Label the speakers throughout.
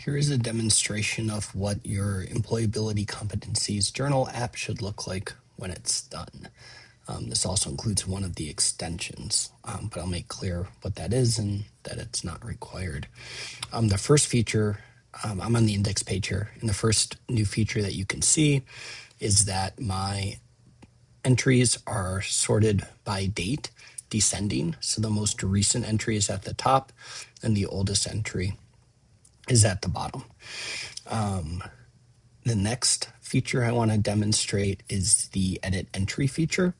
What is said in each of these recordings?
Speaker 1: Here is a demonstration of what your employability competencies journal app should look like when it's done. This also includes one of the extensions, but I'll make clear what that is and that it's not required. The first feature, I'm on the index page here, and the first new feature that you can see is that my entries are sorted by date, descending. So the most recent entry is at the top and the oldest entry is at the bottom. The next feature I want to demonstrate is the edit entry feature.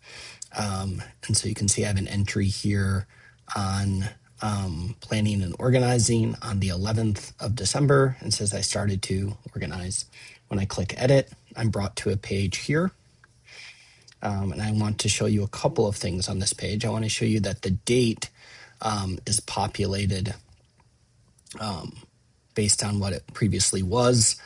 Speaker 1: And so you can see I have an entry here on planning and organizing on the 11th of December, and says I started to organize. When I click edit, I'm brought to a page here. And I want to show you a couple of things on this page. I want to show you that the date is populated based on what it previously was.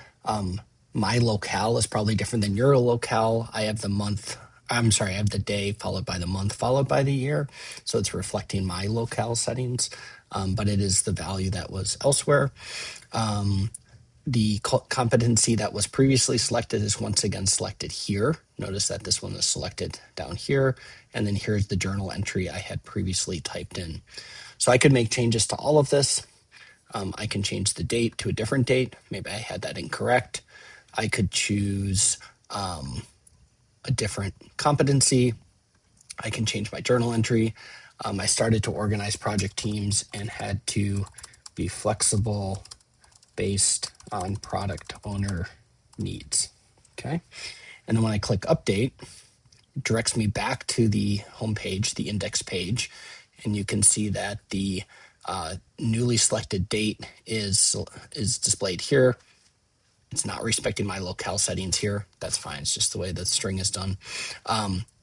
Speaker 1: My locale is probably different than your locale. I have I have the day followed by the month followed by the year. So it's reflecting my locale settings, but it is the value that was elsewhere. The competency that was previously selected is once again selected here. Notice that this one is selected down here, and then here's the journal entry I had previously typed in. So I could make changes to all of this. I can change the date to a different date. Maybe I had that incorrect. I could choose a different competency. I can change my journal entry. I started to organize project teams and had to be flexible based on product owner needs. Okay. And then when I click update, it directs me back to the home page, the index page, and you can see that the newly selected date is displayed here. It's not respecting my locale settings here. That's fine. It's just the way the string is done.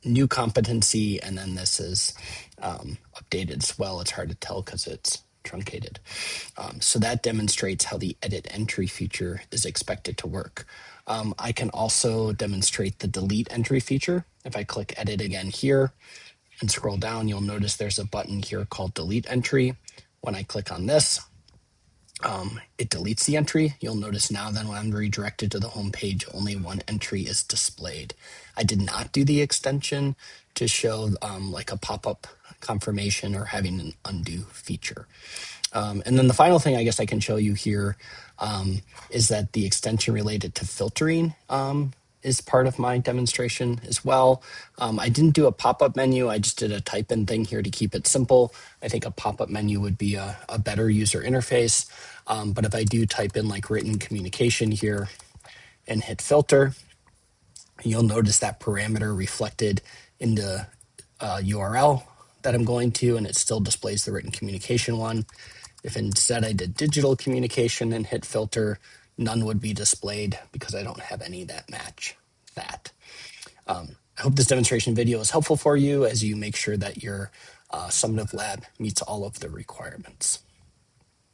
Speaker 1: New competency, and then this is updated as well. It's hard to tell because it's truncated. So that demonstrates how the edit entry feature is expected to work. I can also demonstrate the delete entry feature. If I click edit again here and scroll down, you'll notice there's a button here called delete entry. When I click on this, it deletes the entry. You'll notice now that when I'm redirected to the home page, only one entry is displayed. I did not do the extension to show like a pop-up confirmation or having an undo feature. And then the final thing I guess I can show you here is that the extension related to filtering is part of my demonstration as well. I didn't do a pop-up menu. I just did a type-in thing here to keep it simple. I think a pop-up menu would be a better user interface. But if I do type in like written communication here and hit filter, you'll notice that parameter reflected in the URL that I'm going to, and it still displays the written communication one. If instead I did digital communication and hit filter, none would be displayed because I don't have any that match that. I hope this demonstration video is helpful for you as you make sure that your summative lab meets all of the requirements.